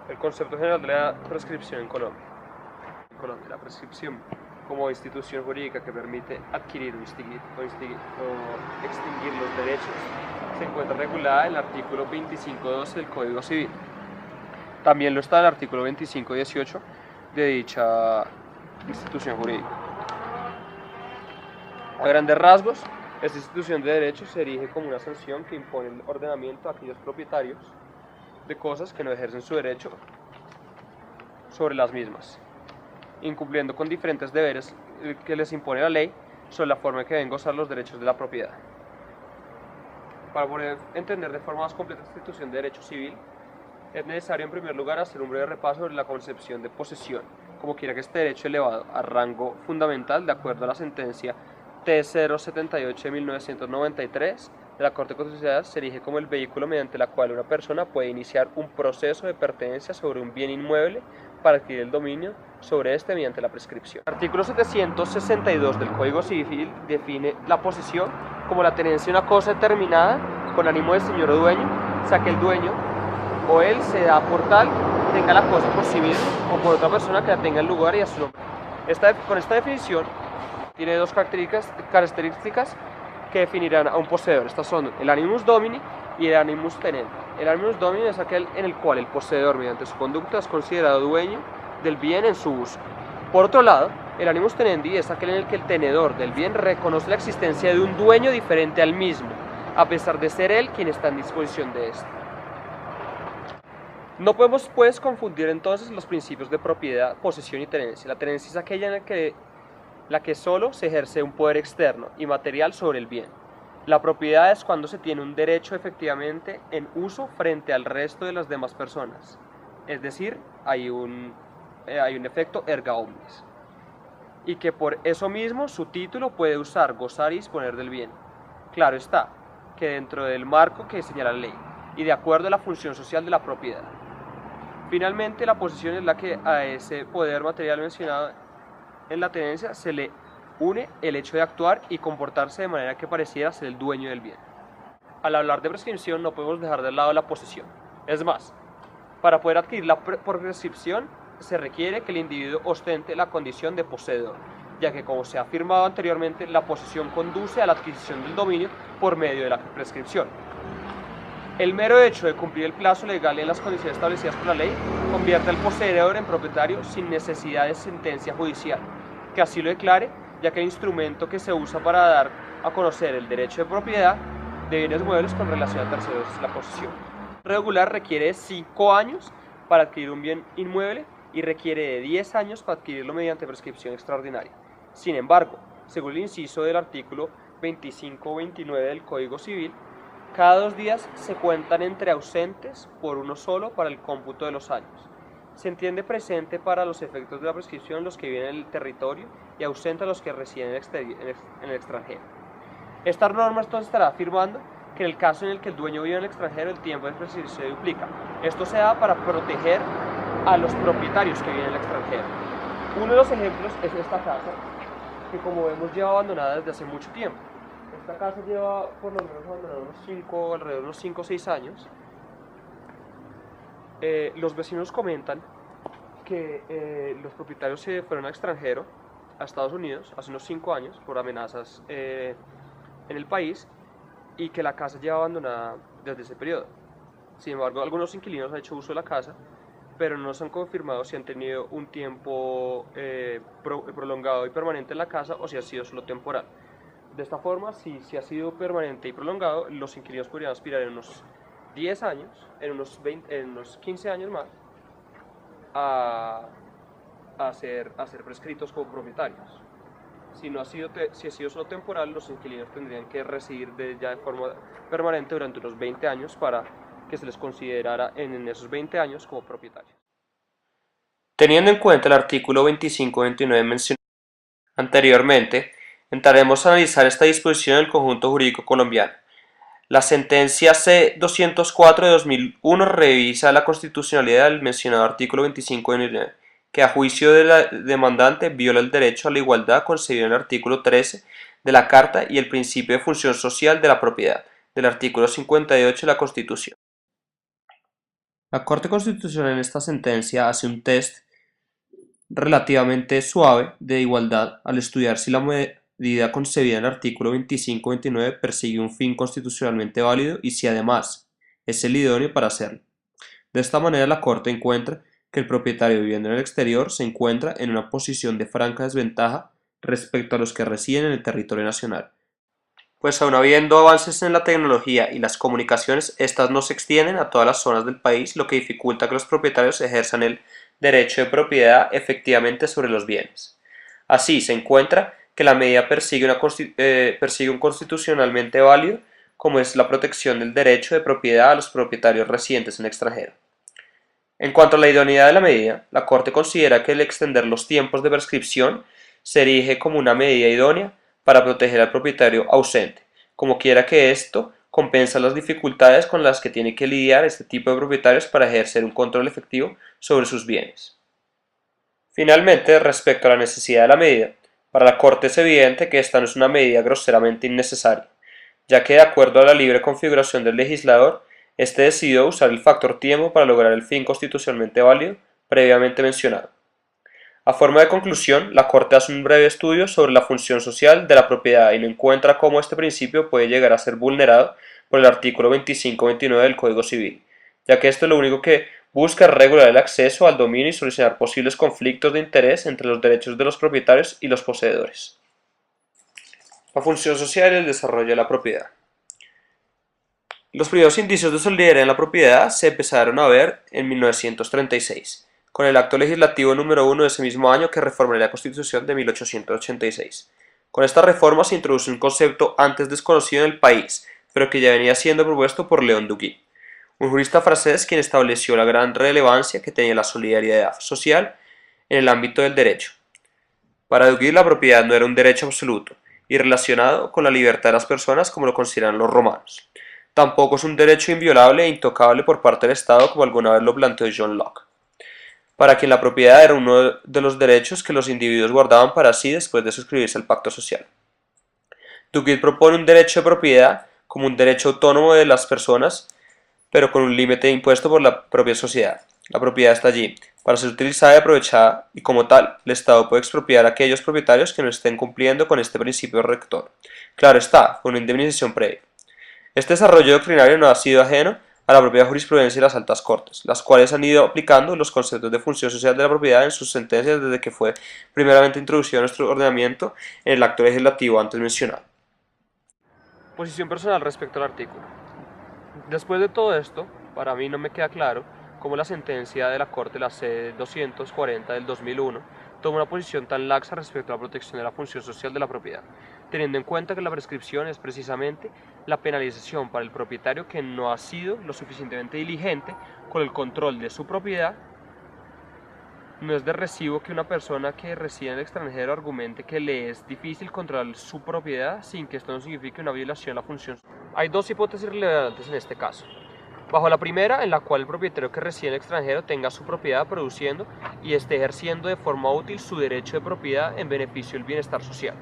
el concepto general de la prescripción en Colombia. La prescripción como institución jurídica que permite adquirir o extinguir los derechos se encuentra regulada en el artículo 25.12 del Código Civil. También lo está en el artículo 25.18 de dicha institución jurídica. A grandes rasgos, esta institución de derechos se erige como una sanción que impone el ordenamiento a aquellos propietarios de cosas que no ejercen su derecho sobre las mismas, incumpliendo con diferentes deberes que les impone la ley sobre la forma en que deben gozar los derechos de la propiedad. Para poder entender de forma más completa esta institución de derecho civil, es necesario en primer lugar hacer un breve repaso sobre la concepción de posesión, como quiera que este derecho elevado a rango fundamental de acuerdo a la sentencia T078 de 1993 de la Corte Constitucional se erige como el vehículo mediante el cual una persona puede iniciar un proceso de pertenencia sobre un bien inmueble para adquirir el dominio sobre este mediante la prescripción. El artículo 762 del Código Civil define la posesión como la tenencia de una cosa determinada con ánimo de señor o dueño, o sea que el dueño o él se da por tal, tenga la cosa por sí mismo o por otra persona que la tenga en lugar y a su nombre. Con esta definición tiene dos características que definirán a un poseedor. Estas son el animus domini y el animus tenendi. El animus domini es aquel en el cual el poseedor, mediante su conducta, es considerado dueño del bien en su uso. Por otro lado, el animus tenendi es aquel en el que el tenedor del bien reconoce la existencia de un dueño diferente al mismo, a pesar de ser él quien está en disposición de éste. No podemos, pues, confundir entonces los principios de propiedad, posesión y tenencia. La tenencia es aquella en la que solo se ejerce un poder externo y material sobre el bien. La propiedad es cuando se tiene un derecho efectivamente en uso frente al resto de las demás personas. Es decir, hay un efecto erga omnes. Y que por eso mismo su título puede usar, gozar y disponer del bien. Claro está, que dentro del marco que señala la ley y de acuerdo a la función social de la propiedad. Finalmente, la posesión es la que a ese poder material mencionado en la tenencia se le une el hecho de actuar y comportarse de manera que pareciera ser el dueño del bien. Al hablar de prescripción no podemos dejar de lado la posesión. Es más, para poder adquirir la prescripción se requiere que el individuo ostente la condición de poseedor, ya que, como se ha afirmado anteriormente, la posesión conduce a la adquisición del dominio por medio de la prescripción. El mero hecho de cumplir el plazo legal en las condiciones establecidas por la ley convierte al poseedor en propietario sin necesidad de sentencia judicial, que así lo declare, ya que el instrumento que se usa para dar a conocer el derecho de propiedad de bienes muebles con relación a terceros es la posesión. Regular requiere de 5 años para adquirir un bien inmueble y requiere de 10 años para adquirirlo mediante prescripción extraordinaria. Sin embargo, según el inciso del artículo 25-29 del Código Civil, cada 2 días se cuentan entre ausentes por uno solo para el cómputo de los años. Se entiende presente para los efectos de la prescripción los que viven en el territorio y ausente a los que residen en el extranjero. Esta norma entonces estará afirmando que en el caso en el que el dueño vive en el extranjero, el tiempo de prescripción se duplica. Esto se da para proteger a los propietarios que viven en el extranjero. Uno de los ejemplos es esta casa, que como vemos lleva abandonada desde hace mucho tiempo. Esta casa lleva por lo menos abandonada alrededor de unos 5 o 6 años. Los vecinos comentan que los propietarios se fueron al extranjero, a Estados Unidos, hace unos 5 años por amenazas en el país, y que la casa lleva abandonada desde ese periodo. Sin embargo, algunos inquilinos han hecho uso de la casa, pero no nos han confirmado si han tenido un tiempo prolongado y permanente en la casa o si ha sido solo temporal. De esta forma, si ha sido permanente y prolongado, los inquilinos podrían aspirar en unos 10 años, en unos 15 años más, a ser prescritos como propietarios. Si ha sido solo temporal, los inquilinos tendrían que residir ya de forma permanente durante unos 20 años para que se les considerara en esos 20 años como propietarios. Teniendo en cuenta el artículo 25-29 mencionado anteriormente, entraremos a analizar esta disposición en el conjunto jurídico colombiano. La sentencia C-204 de 2001 revisa la constitucionalidad del mencionado artículo 25-29, que a juicio de la demandante viola el derecho a la igualdad concebido en el artículo 13 de la Carta y el principio de función social de la propiedad del artículo 58 de la Constitución. La Corte Constitucional en esta sentencia hace un test relativamente suave de igualdad al estudiar si la medida concebida en el artículo 25-29 persigue un fin constitucionalmente válido y si además es el idóneo para hacerlo. De esta manera la Corte encuentra que el propietario viviendo en el exterior se encuentra en una posición de franca desventaja respecto a los que residen en el territorio nacional, pues aun habiendo avances en la tecnología y las comunicaciones, estas no se extienden a todas las zonas del país, lo que dificulta que los propietarios ejerzan el derecho de propiedad efectivamente sobre los bienes. Así, se encuentra que la medida persigue un constitucionalmente válido, como es la protección del derecho de propiedad a los propietarios residentes en el extranjero. En cuanto a la idoneidad de la medida, la Corte considera que el extender los tiempos de prescripción se erige como una medida idónea para proteger al propietario ausente, como quiera que esto compensa las dificultades con las que tiene que lidiar este tipo de propietarios para ejercer un control efectivo sobre sus bienes. Finalmente, respecto a la necesidad de la medida, para la Corte es evidente que esta no es una medida groseramente innecesaria, ya que de acuerdo a la libre configuración del legislador, este decidió usar el factor tiempo para lograr el fin constitucionalmente válido previamente mencionado. A forma de conclusión, la Corte hace un breve estudio sobre la función social de la propiedad y no encuentra cómo este principio puede llegar a ser vulnerado por el artículo 25-29 del Código Civil, ya que esto lo único que busca es regular el acceso al dominio y solucionar posibles conflictos de interés entre los derechos de los propietarios y los poseedores. La función social y el desarrollo de la propiedad. Los primeros indicios de solidaridad en la propiedad se empezaron a ver en 1936, con el acto legislativo número 1 de ese mismo año que reformaría la Constitución de 1886. Con esta reforma se introduce un concepto antes desconocido en el país, pero que ya venía siendo propuesto por Léon Duguay, un jurista francés quien estableció la gran relevancia que tenía la solidaridad social en el ámbito del derecho. Para Duguay la propiedad no era un derecho absoluto y relacionado con la libertad de las personas como lo consideran los romanos. Tampoco es un derecho inviolable e intocable por parte del Estado como alguna vez lo planteó John Locke, para quien la propiedad era uno de los derechos que los individuos guardaban para sí después de suscribirse al pacto social. Duguay propone un derecho de propiedad como un derecho autónomo de las personas, pero con un límite impuesto por la propia sociedad. La propiedad está allí para ser utilizada y aprovechada y como tal, el Estado puede expropiar a aquellos propietarios que no estén cumpliendo con este principio rector. Claro está, con una indemnización previa. Este desarrollo doctrinario no ha sido ajeno a la propia jurisprudencia y las altas cortes, las cuales han ido aplicando los conceptos de función social de la propiedad en sus sentencias desde que fue primeramente introducido en nuestro ordenamiento en el acto legislativo antes mencionado. Posición personal respecto al artículo. Después de todo esto, para mí no me queda claro cómo la sentencia de la Corte, la C-240 del 2001, toma una posición tan laxa respecto a la protección de la función social de la propiedad, teniendo en cuenta que la prescripción es precisamente la penalización para el propietario que no ha sido lo suficientemente diligente con el control de su propiedad. No es de recibo que una persona que reside en el extranjero argumente que le es difícil controlar su propiedad sin que esto no signifique una violación a la función. Hay dos hipótesis relevantes en este caso. Bajo la primera, en la cual el propietario que reside en el extranjero tenga su propiedad produciendo y esté ejerciendo de forma útil su derecho de propiedad en beneficio del bienestar social.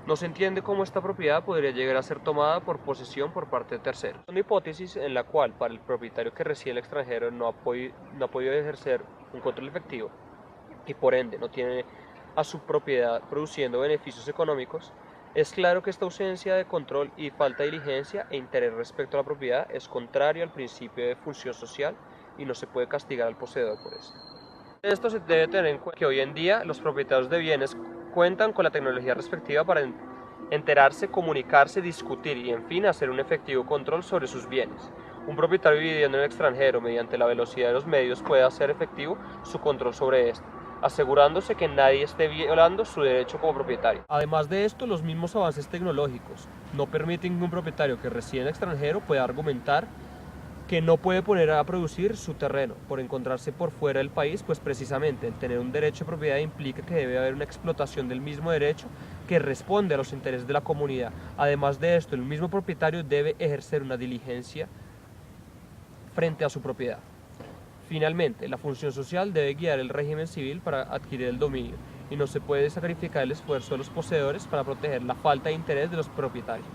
No se entiende cómo esta propiedad podría llegar a ser tomada por posesión por parte de terceros. Es una hipótesis en la cual para el propietario que reside en el extranjero no ha podido ejercer un control efectivo y por ende no tiene a su propiedad produciendo beneficios económicos. Es claro que esta ausencia de control y falta de diligencia e interés respecto a la propiedad es contrario al principio de función social y no se puede castigar al poseedor por esto. Esto se debe tener en cuenta que hoy en día los propietarios de bienes cuentan con la tecnología respectiva para enterarse, comunicarse, discutir y en fin hacer un efectivo control sobre sus bienes. Un propietario viviendo en el extranjero mediante la velocidad de los medios puede hacer efectivo su control sobre esto, asegurándose que nadie esté violando su derecho como propietario. Además de esto, los mismos avances tecnológicos no permiten que un propietario que reside en el extranjero pueda argumentar que no puede poner a producir su terreno por encontrarse por fuera del país, pues precisamente el tener un derecho de propiedad implica que debe haber una explotación del mismo derecho que responde a los intereses de la comunidad. Además de esto, el mismo propietario debe ejercer una diligencia frente a su propiedad. Finalmente, la función social debe guiar el régimen civil para adquirir el dominio y no se puede sacrificar el esfuerzo de los poseedores para proteger la falta de interés de los propietarios.